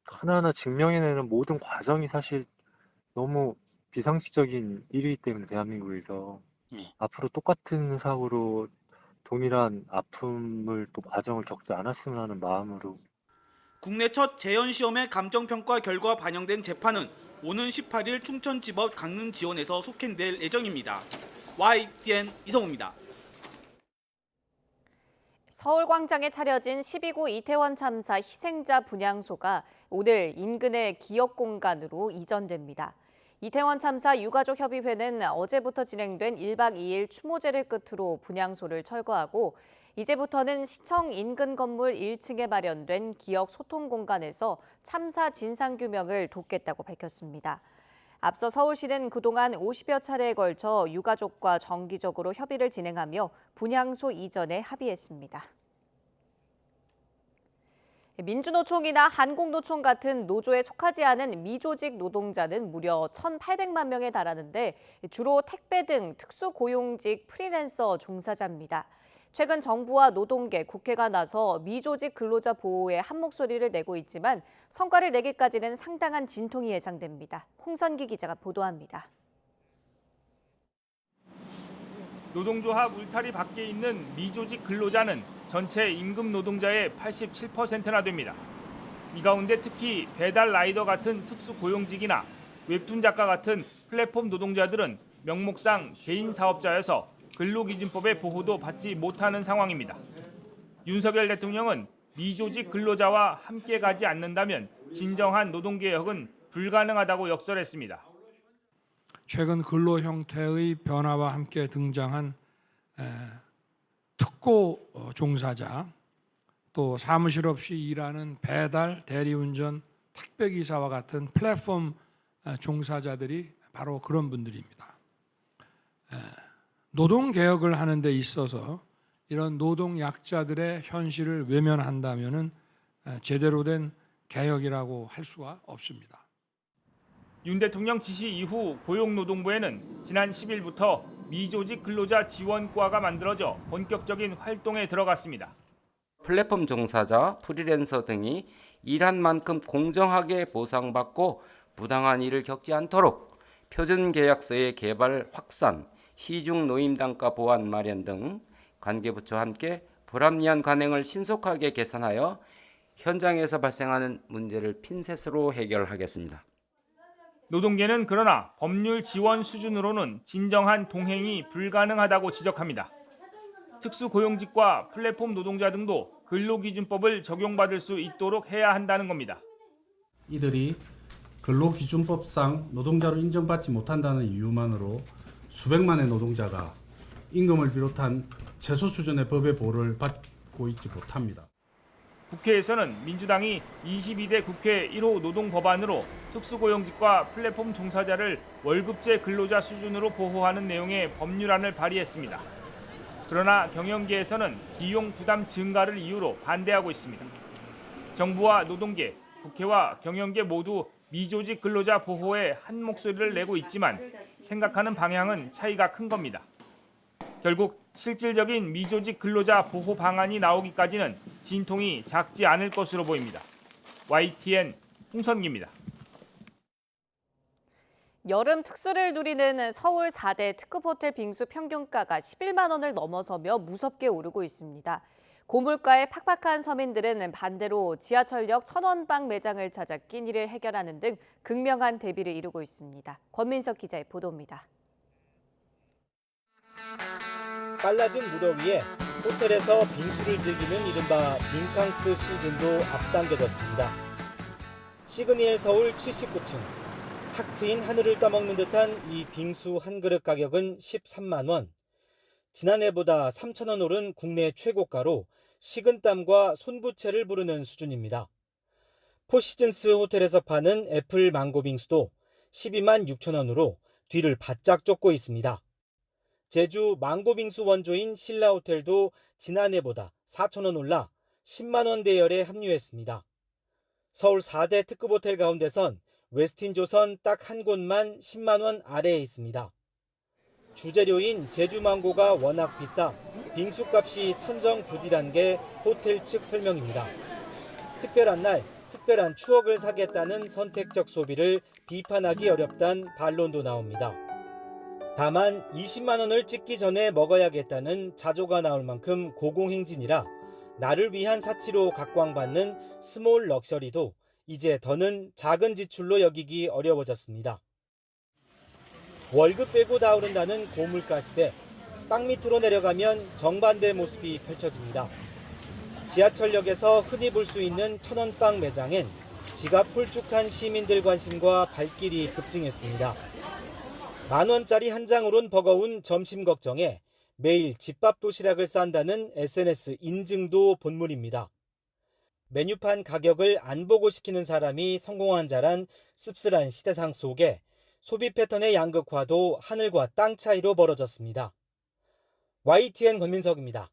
하나하나 증명해내는 모든 과정이 사실 너무 비상식적인 일이기 때문에 대한민국에서 앞으로 똑같은 사고로 동일한 아픔을 또 과정을 겪지 않았으면 하는 마음으로
국내 첫 재현 시험의 감정평가 결과 반영된 재판은 오는 18일 충천지법 강릉지원에서 속행될 예정입니다. YTN 이성우입니다.
서울광장에 차려진 12구 이태원 참사 희생자 분향소가 오늘 인근의 기억공간으로 이전됩니다. 이태원 참사 유가족협의회는 어제부터 진행된 1박 2일 추모제를 끝으로 분향소를 철거하고 이제부터는 시청 인근 건물 1층에 마련된 기억 소통 공간에서 참사 진상규명을 돕겠다고 밝혔습니다. 앞서 서울시는 그동안 50여 차례에 걸쳐 유가족과 정기적으로 협의를 진행하며 분향소 이전에 합의했습니다. 민주노총이나 한국노총 같은 노조에 속하지 않은 미조직 노동자는 무려 1,800만 명에 달하는데 주로 택배 등 특수고용직 프리랜서 종사자입니다. 최근 정부와 노동계, 국회가 나서 미조직 근로자 보호에 한 목소리를 내고 있지만 성과를 내기까지는 상당한 진통이 예상됩니다. 홍선기 기자가 보도합니다.
노동조합 울타리 밖에 있는 미조직 근로자는 전체 임금 노동자의 87%나 됩니다. 이 가운데 특히 배달 라이더 같은 특수 고용직이나 웹툰 작가 같은 플랫폼 노동자들은 명목상 개인 사업자여서 근로기준법의 보호도 받지 못하는 상황입니다. 윤석열 대통령은 미조직 근로자와 함께 가지 않는다면 진정한 노동개혁은 불가능하다고 역설했습니다.
최근 근로 형태의 변화와 함께 등장한 특고 종사자, 또 사무실 없이 일하는 배달, 대리운전, 택배기사와 같은 플랫폼 종사자들이 바로 그런 분들입니다. 노동개혁을 하는 데 있어서 이런 노동약자들의 현실을 외면한다면 제대로 된 개혁이라고 할 수가 없습니다.
윤 대통령 지시 이후 고용노동부에는 지난 10일부터 미조직 근로자 지원과가 만들어져 본격적인 활동에 들어갔습니다.
플랫폼 종사자, 프리랜서 등이 일한 만큼 공정하게 보상받고 부당한 일을 겪지 않도록 표준계약서의 개발 확산, 시중 노임단가 보완 마련 등 관계부처와 함께 불합리한 관행을 신속하게 개선하여 현장에서 발생하는 문제를 핀셋으로 해결하겠습니다.
노동계는 그러나 법률 지원 수준으로는 진정한 동행이 불가능하다고 지적합니다. 특수고용직과 플랫폼 노동자 등도 근로기준법을 적용받을 수 있도록 해야 한다는 겁니다.
이들이 근로기준법상 노동자로 인정받지 못한다는 이유만으로 수백만의 노동자가 임금을 비롯한 최소 수준의 법의 보호를 받고 있지 못합니다.
국회에서는 민주당이 22대 국회 1호 노동법안으로 특수고용직과 플랫폼 종사자를 월급제 근로자 수준으로 보호하는 내용의 법률안을 발의했습니다. 그러나 경영계에서는 비용 부담 증가를 이유로 반대하고 있습니다. 정부와 노동계, 국회와 경영계 모두 미조직 근로자 보호에 한 목소리를 내고 있지만 생각하는 방향은 차이가 큰 겁니다. 결국 실질적인 미조직 근로자 보호 방안이 나오기까지는 진통이 작지 않을 것으로 보입니다. YTN 홍선기입니다.
여름 특수를 누리는 서울 4대 특급 호텔 빙수 평균가가 11만 원을 넘어서며 무섭게 오르고 있습니다. 고물가에 팍팍한 서민들은 반대로 지하철역 천원방 매장을 찾아 끼니를 해결하는 등 극명한 대비를 이루고 있습니다. 권민석 기자의 보도입니다.
빨라진 무더위에 호텔에서 빙수를 즐기는 이른바 빈캉스 시즌도 앞당겨졌습니다. 시그니엘 서울 79층. 탁 트인 하늘을 까먹는 듯한 이 빙수 한 그릇 가격은 13만 원. 지난해보다 3천 원 오른 국내 최고가로 식은땀과 손부채를 부르는 수준입니다. 포시즌스 호텔에서 파는 애플 망고 빙수도 12만 6천 원으로 뒤를 바짝 쫓고 있습니다. 제주 망고 빙수 원조인 신라호텔도 지난해보다 4천 원 올라 10만 원 대열에 합류했습니다. 서울 4대 특급 호텔 가운데선 웨스틴조선 딱 한 곳만 10만 원 아래에 있습니다. 주재료인 제주 망고가 워낙 비싸 빙수값이 천정부지란 게 호텔 측 설명입니다. 특별한 날, 특별한 추억을 사겠다는 선택적 소비를 비판하기 어렵단 반론도 나옵니다. 다만 20만 원을 찍기 전에 먹어야겠다는 자조가 나올 만큼 고공행진이라 나를 위한 사치로 각광받는 스몰 럭셔리도 이제 더는 작은 지출로 여기기 어려워졌습니다. 월급 빼고 다 오른다는 고물가 시대, 땅 밑으로 내려가면 정반대 모습이 펼쳐집니다. 지하철역에서 흔히 볼 수 있는 천원빵 매장엔 지갑 홀쭉한 시민들 관심과 발길이 급증했습니다. 만원짜리 한 장으론 버거운 점심 걱정에 매일 집밥 도시락을 싼다는 SNS 인증도 본물입니다. 메뉴판 가격을 안 보고 시키는 사람이 성공한 자란 씁쓸한 시대상 속에 소비 패턴의 양극화도 하늘과 땅 차이로 벌어졌습니다. YTN 권민석입니다.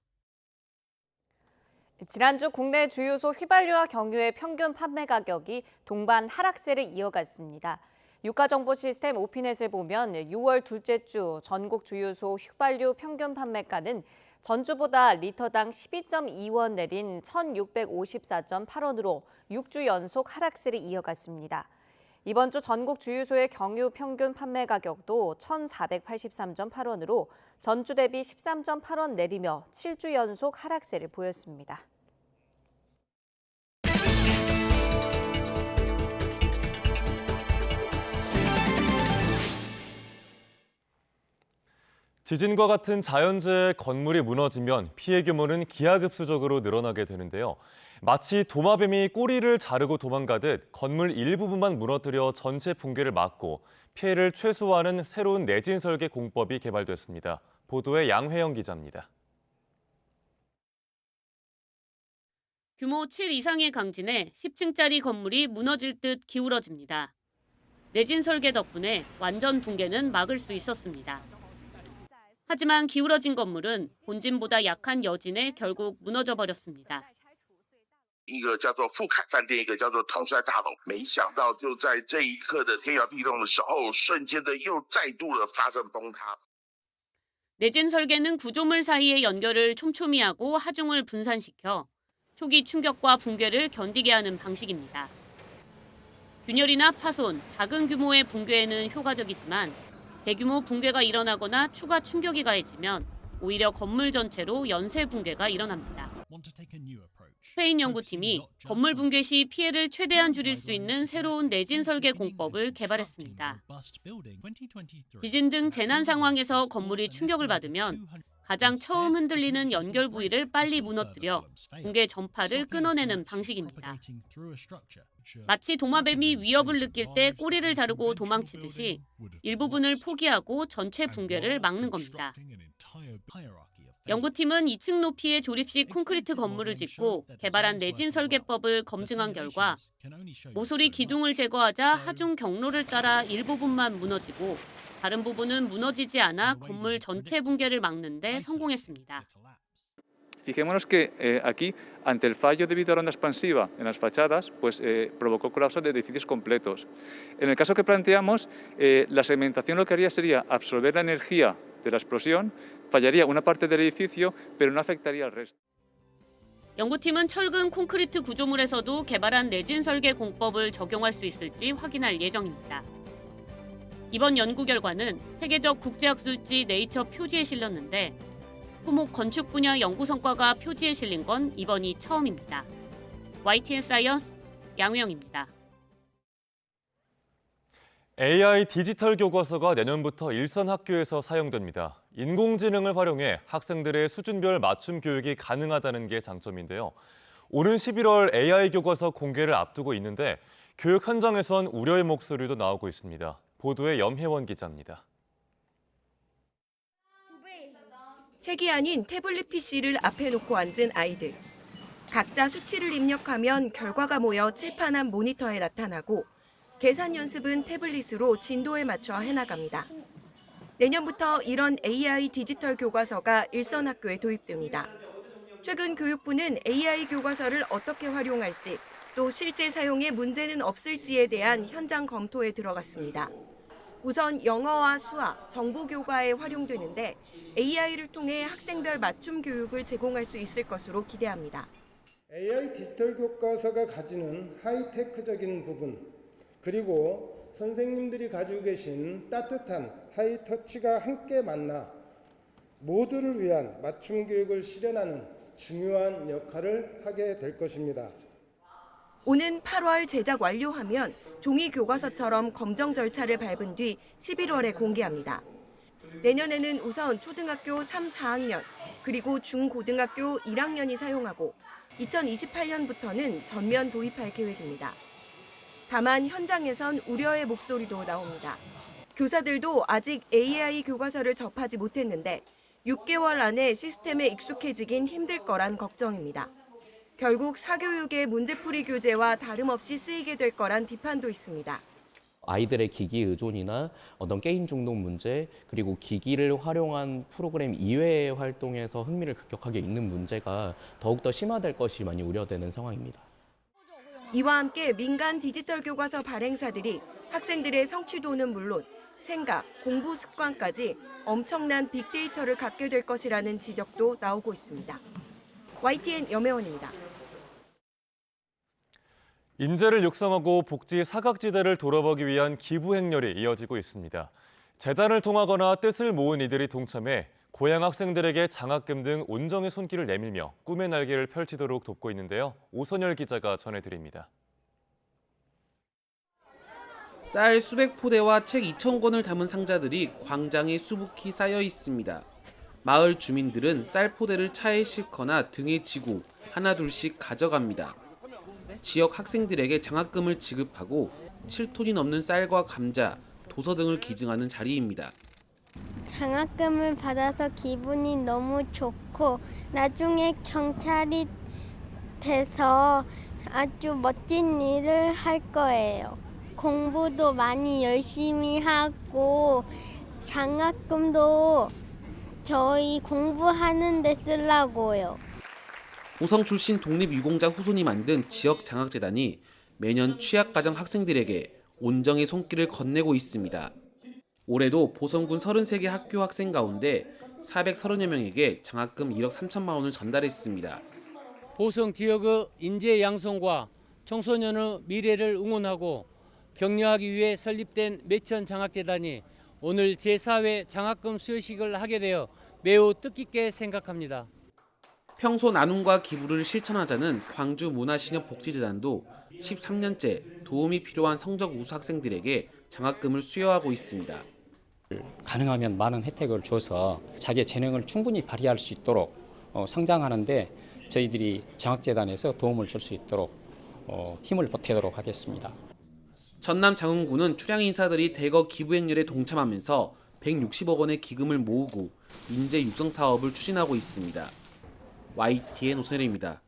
지난주 국내 주유소 휘발유와 경유의 평균 판매 가격이 동반 하락세를 이어갔습니다. 유가정보 시스템 오피넷을 보면 6월 둘째 주 전국 주유소 휘발유 평균 판매가는 전주보다 리터당 12.2원 내린 1,654.8원으로 6주 연속 하락세를 이어갔습니다. 이번 주 전국 주유소의 경유 평균 판매 가격도 1,483.8원으로 전주 대비 13.8원 내리며 7주 연속 하락세를 보였습니다.
지진과 같은 자연재해 건물이 무너지면 피해 규모는 기하급수적으로 늘어나게 되는데요. 마치 도마뱀이 꼬리를 자르고 도망가듯 건물 일부분만 무너뜨려 전체 붕괴를 막고 피해를 최소화하는 새로운 내진 설계 공법이 개발됐습니다. 보도에 양회영 기자입니다.
규모 7 이상의 강진에 10층짜리 건물이 무너질 듯 기울어집니다. 내진 설계 덕분에 완전 붕괴는 막을 수 있었습니다. 하지만 기울어진 건물은 본진보다 약한 여진에 결국 무너져 버렸습니다.
一个叫做富凯饭店，一个叫做统帅大楼。没想到就在这一刻的天摇地动的时候，瞬间的又再度的发生崩塌。
내진 설계는 구조물 사이의 연결을 촘촘히 하고 하중을 분산시켜 초기 충격과 붕괴를 견디게 하는 방식입니다. 균열이나 파손, 작은 규모의 붕괴에는 효과적이지만 대규모 붕괴가 일어나거나 추가 충격이 가해지면 오히려 건물 전체로 연쇄 붕괴가 일어납니다. 스페인 연구팀이 건물 붕괴 시 피해를 최대한 줄일 수 있는 새로운 내진 설계 공법을 개발했습니다. 지진 등 재난 상황에서 건물이 충격을 받으면 가장 처음 흔들리는 연결 부위를 빨리 무너뜨려 붕괴 전파를 끊어내는 방식입니다. 마치 도마뱀이 위협을 느낄 때 꼬리를 자르고 도망치듯이 일부분을 포기하고 전체 붕괴를 막는 겁니다. 연구팀은 2층 높이의 조립식 콘크리트 건물을 짓고 개발한 내진 설계법을 검증한 결과 모서리 기둥을 제거하자 하중 경로를 따라 일부분만 무너지고 다른 부분은 무너지지 않아 건물 전체 붕괴를 막는 데 성공했습니다.
Fijémonos que aquí, ante el fallo debido a la onda expansiva en las fachadas, pues provocó colapso de edificios completos. En el caso que planteamos, la segmentación lo que haría sería absorber la energía de la explosión, fallaría una parte del edificio, pero no afectaría al resto.
연구팀은 철근 콘크리트 구조물에서도 개발한 내진 설계 공법을 적용할 수 있을지 확인할 예정입니다. 이번 연구 결과는 세계적 국제학술지 네이처 표지에 실렸는데 토목 건축 분야 연구 성과가 표지에 실린 건 이번이 처음입니다. YTN 사이언스 양우영입니다.
AI 디지털 교과서가 내년부터 일선 학교에서 사용됩니다. 인공지능을 활용해 학생들의 수준별 맞춤 교육이 가능하다는 게 장점인데요. 오는 11월 AI 교과서 공개를 앞두고 있는데 교육 현장에선 우려의 목소리도 나오고 있습니다. 보도에 염혜원 기자입니다.
책이 아닌 태블릿 PC를 앞에 놓고 앉은 아이들. 각자 수치를 입력하면 결과가 모여 칠판한 모니터에 나타나고 계산 연습은 태블릿으로 진도에 맞춰 해나갑니다. 내년부터 이런 AI 디지털 교과서가 일선 학교에 도입됩니다. 최근 교육부는 AI 교과서를 어떻게 활용할지 또 실제 사용에 문제는 없을지에 대한 현장 검토에 들어갔습니다. 우선 영어와 수학, 정보교과에 활용되는데 AI를 통해 학생별 맞춤 교육을 제공할 수 있을 것으로 기대합니다.
AI 디지털 교과서가 가지는 하이테크적인 부분, 그리고 선생님들이 가지고 계신 따뜻한 하이터치가 함께 만나 모두를 위한 맞춤 교육을 실현하는 중요한 역할을 하게 될 것입니다.
오는 8월 제작 완료하면 종이 교과서처럼 검정 절차를 밟은 뒤 11월에 공개합니다. 내년에는 우선 초등학교 3, 4학년, 그리고 중고등학교 1학년이 사용하고 2028년부터는 전면 도입할 계획입니다. 다만 현장에선 우려의 목소리도 나옵니다. 교사들도 아직 AI 교과서를 접하지 못했는데 6개월 안에 시스템에 익숙해지긴 힘들 거란 걱정입니다. 결국 사교육의 문제풀이 교재와 다름없이 쓰이게 될 거란 비판도 있습니다.
아이들의 기기 의존이나 어떤 게임 중독 문제, 그리고 기기를 활용한 프로그램 이외의 활동에서 흥미를 급격하게 잃는 문제가 더욱더 심화될 것이 많이 우려되는 상황입니다.
이와 함께 민간 디지털 교과서 발행사들이 학생들의 성취도는 물론 생각, 공부 습관까지 엄청난 빅데이터를 갖게 될 것이라는 지적도 나오고 있습니다. YTN 염혜원입니다.
인재를 육성하고 복지 사각지대를 돌아보기 위한 기부 행렬이 이어지고 있습니다. 재단을 통하거나 뜻을 모은 이들이 동참해 고향 학생들에게 장학금 등 온정의 손길을 내밀며 꿈의 날개를 펼치도록 돕고 있는데요. 오선열 기자가 전해드립니다.
쌀 수백 포대와 책 2,000권을 담은 상자들이 광장에 수북히 쌓여 있습니다. 마을 주민들은 쌀 포대를 차에 싣거나 등에 지고 하나둘씩 가져갑니다. 지역 학생들에게 장학금을 지급하고 7톤이 넘는 쌀과 감자, 도서 등을 기증하는 자리입니다.
장학금을 받아서 기분이 너무 좋고 나중에 경찰이 돼서 아주 멋진 일을 할 거예요. 공부도 많이 열심히 하고 장학금도 저희 공부하는 데 쓰려고요.
고성 출신 독립유공자 후손이 만든 지역 장학재단이 매년 취약가정 학생들에게 온정의 손길을 건네고 있습니다. 올해도 보성군 33개 학교 학생 가운데 430여 명에게 장학금 1억 3천만 원을 전달했습니다.
보성 지역의 인재 양성과 청소년의 미래를 응원하고 격려하기 위해 설립된 매천 장학재단이 오늘 제4회 장학금 수여식을 하게 되어 매우 뜻깊게 생각합니다.
평소 나눔과 기부를 실천하자는 광주 문화신협 복지재단도 13년째 도움이 필요한 성적 우수 학생들에게 장학금을 수여하고 있습니다.
가능하면 많은 혜택을 줘서 자기의 재능을 충분히 발휘할 수 있도록 성장하는데 저희들이 장학재단에서 도움을 줄 수 있도록 힘을 보태도록 하겠습니다.
전남 장흥군은 출향 인사들이 대거 기부 행렬에 동참하면서 160억 원의 기금을 모으고 인재 육성 사업을 추진하고 있습니다. YTN 오선열입니다.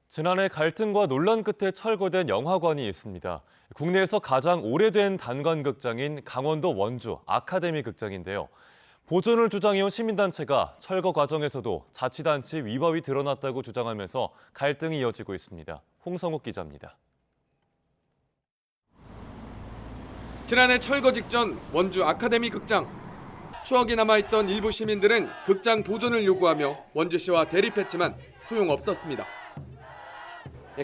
지난해 갈등과 논란 끝에 철거된 영화관이 있습니다. 국내에서 가장 오래된 단관극장인 강원도 원주 아카데미 극장인데요. 보존을 주장해온 시민단체가 철거 과정에서도 자치단체 위법이 드러났다고 주장하면서 갈등이 이어지고 있습니다. 홍성욱 기자입니다.
지난해 철거 직전 원주 아카데미 극장. 추억이 남아있던 일부 시민들은 극장 보존을 요구하며 원주시와 대립했지만 소용없었습니다.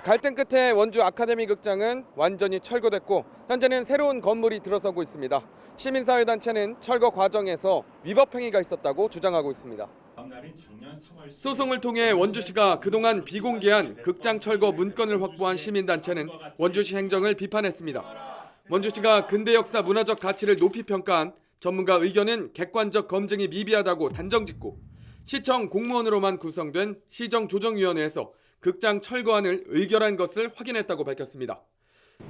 갈등 끝에 원주 아카데미 극장은 완전히 철거됐고 현재는 새로운 건물이 들어서고 있습니다. 시민사회단체는 철거 과정에서 위법 행위가 있었다고 주장하고 있습니다. 소송을 통해 원주시가 그동안 비공개한 극장 철거 문건을 확보한 시민단체는 원주시 행정을 비판했습니다. 원주시가 근대 역사 문화적 가치를 높이 평가한 전문가 의견은 객관적 검증이 미비하다고 단정짓고 시청 공무원으로만 구성된 시정조정위원회에서 극장 철거안을 의결한 것을 확인했다고 밝혔습니다.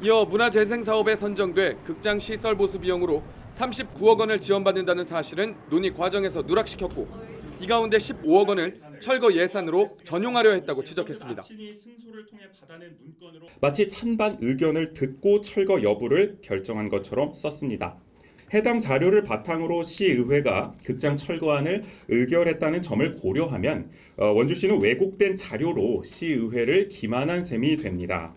이어 문화재생사업에 선정돼 극장 시설 보수 비용으로 39억 원을 지원받는다는 사실은 논의 과정에서 누락시켰고 이 가운데 15억 원을 철거 예산으로 전용하려 했다고 지적했습니다.
마치 찬반 의견을 듣고 철거 여부를 결정한 것처럼 썼습니다. 해당 자료를 바탕으로 시의회가 극장 철거안을 의결했다는 점을 고려하면 원주시는 왜곡된 자료로 시의회를 기만한 셈이 됩니다.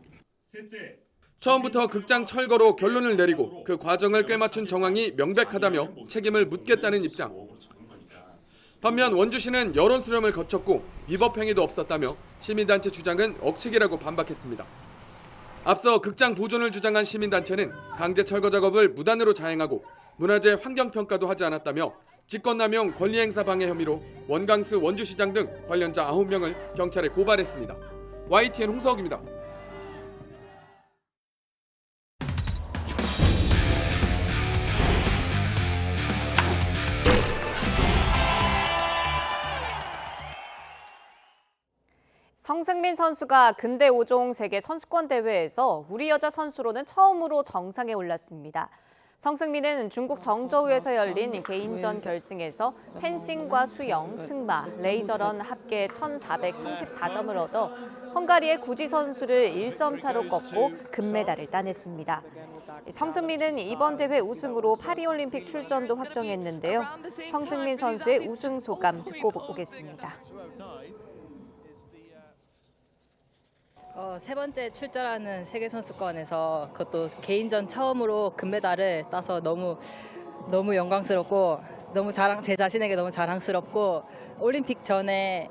처음부터 극장 철거로 결론을 내리고 그 과정을 꿰맞춘 정황이 명백하다며 책임을 묻겠다는 입장. 반면 원주시는 여론 수렴을 거쳤고 위법 행위도 없었다며 시민단체 주장은 억측이라고 반박했습니다. 앞서 극장 보존을 주장한 시민단체는 강제 철거 작업을 무단으로 자행하고 문화재 환경평가도 하지 않았다며 직권남용 권리행사 방해 혐의로 원강스 원주시장 등 관련자 9명을 경찰에 고발했습니다. YTN 홍석입니다.
성승민 선수가 근대 5종 세계 선수권 대회에서 우리 여자 선수로는 처음으로 정상에 올랐습니다. 성승민은 중국 정저우에서 열린 개인전 결승에서 펜싱과 수영, 승마, 레이저런 합계 1,434점을 얻어 헝가리의 구지 선수를 1점 차로 꺾고 금메달을 따냈습니다. 성승민은 이번 대회 우승으로 파리올림픽 출전도 확정했는데요. 성승민 선수의 우승 소감 듣고 오겠습니다.
세 번째 출전하는 세계선수권에서 그것도 개인전 처음으로 금메달을 따서 너무 영광스럽고 제 자신에게 너무 자랑스럽고 올림픽 전에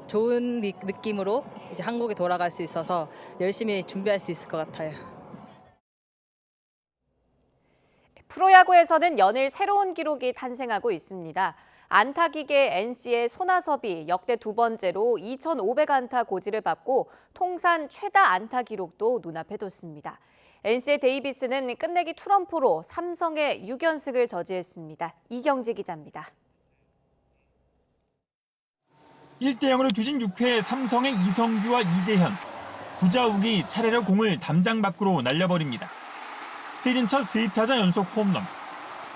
좋은 느낌으로 이제 한국에 돌아갈 수 있어서 열심히 준비할 수 있을 것 같아요.
프로야구에서는 연일 새로운 기록이 탄생하고 있습니다. 안타기계 NC의 손아섭이 역대 두 번째로 2,500안타 고지를 밟고 통산 최다 안타 기록도 눈앞에 뒀습니다. NC의 데이비스는 끝내기 투런포로 삼성의 6연승을 저지했습니다. 이경재 기자입니다.
1대0으로 뒤진 6회 삼성의 이성규와 이재현, 구자욱이 차례로 공을 담장 밖으로 날려버립니다. 시즌 첫 3타자 연속 홈런.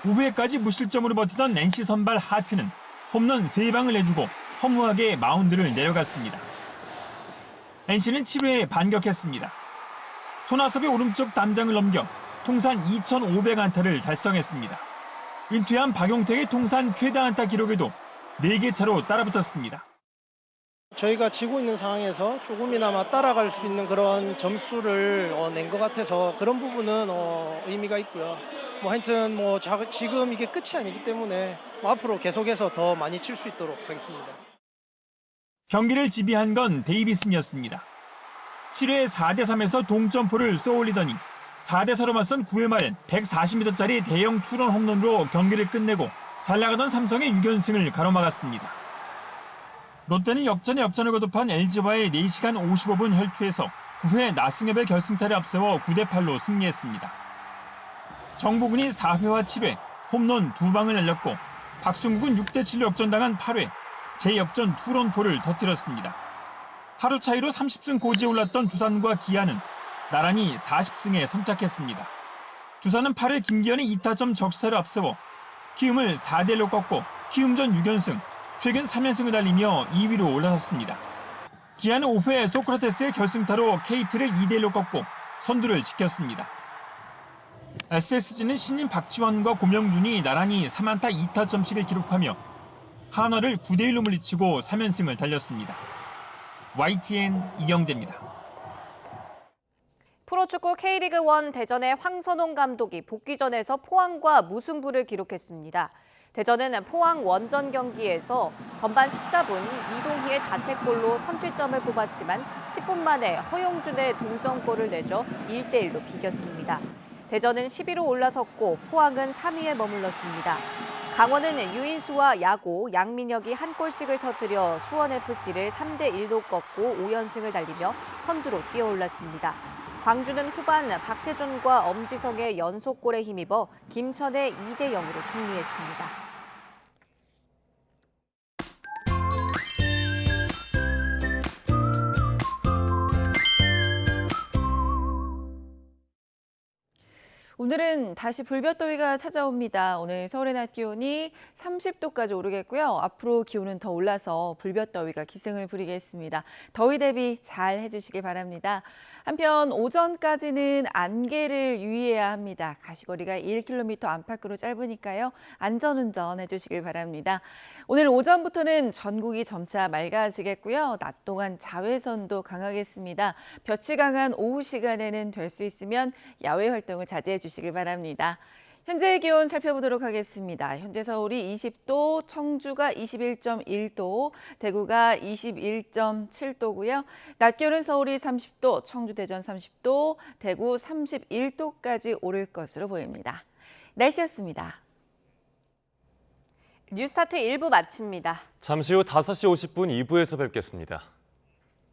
5회까지 무실점으로 버티던 NC 선발 하트는 홈런 3방을 내주고 허무하게 마운드를 내려갔습니다. NC는 7회에 반격했습니다. 손아섭의 오른쪽 담장을 넘겨 통산 2,500안타를 달성했습니다. 은퇴한 박용택의 통산 최다 안타 기록에도 4개 차로 따라붙었습니다.
저희가 지고 있는 상황에서 조금이나마 따라갈 수 있는 그런 점수를 낸 것 같아서 그런 부분은 의미가 있고요. 하여튼 지금 이게 끝이 아니기 때문에 앞으로 계속해서 더 많이 칠 수 있도록 하겠습니다.
경기를 지배한 건 데이비슨이었습니다. 7회 4대3에서 동점포를 쏘올리더니 4대4로 맞선 9회 말엔 140m짜리 대형 투런 홈런으로 경기를 끝내고 잘 나가던 삼성의 6연승을 가로막았습니다. 롯데는 역전에 역전을 거듭한 LG와의 4시간 55분 혈투에서 9회 나승엽의 결승타를 앞세워 9대8로 승리했습니다. 정보근이 4회와 7회 홈런 2방을 날렸고 박승국은 6대7로 역전당한 8회 재역전 투런포를 터뜨렸습니다. 하루 차이로 30승 고지에 올랐던 두산과 기아는 나란히 40승에 선착했습니다. 두산은 8회 김기현의 2타점 적시타를 앞세워 키움을 4대1로 꺾고 키움전 6연승, 최근 3연승을 달리며 2위로 올라섰습니다. 기아는 5회 소크라테스의 결승타로 KT를 2대1로 꺾고 선두를 지켰습니다. SSG는 신인 박지원과 고명준이 나란히 3안타 2타점씩을 기록하며 한화를 9대1로 물리치고 3연승을 달렸습니다. YTN 이경재입니다.
프로축구 K리그1 대전의 황선홍 감독이 복귀전에서 포항과 무승부를 기록했습니다. 대전은 포항 원정 경기에서 전반 14분 이동희의 자책골로 선취점을 뽑았지만 10분 만에 허용준의 동점골을 내줘 1대1로 비겼습니다. 대전은 10위로 올라섰고 포항은 3위에 머물렀습니다. 강원은 유인수와 야고, 양민혁이 한 골씩을 터뜨려 수원FC를 3대1로 꺾고 5연승을 달리며 선두로 뛰어올랐습니다. 광주는 후반 박태준과 엄지성의 연속골에 힘입어 김천의 2대0으로 승리했습니다.
오늘은 다시 불볕더위가 찾아옵니다. 오늘 서울의 낮 기온이 30도까지 오르겠고요. 앞으로 기온은 더 올라서 불볕더위가 기승을 부리겠습니다. 더위 대비 잘 해주시기 바랍니다. 한편 오전까지는 안개를 유의해야 합니다. 가시거리가 1km 안팎으로 짧으니까요. 안전운전 해주시길 바랍니다. 오늘 오전부터는 전국이 점차 맑아지겠고요. 낮 동안 자외선도 강하겠습니다. 볕이 강한 오후 시간에는 될 수 있으면 야외 활동을 자제해 주시길 바랍니다. 현재의 기온 살펴보도록 하겠습니다. 현재 서울이 20도, 청주가 21.1도, 대구가 21.7도고요. 낮 기온은 서울이 30도, 청주, 대전 30도, 대구 31도까지 오를 것으로 보입니다. 날씨였습니다.
뉴스타트 1부 마칩니다.
잠시 후 5시 50분 2부에서 뵙겠습니다.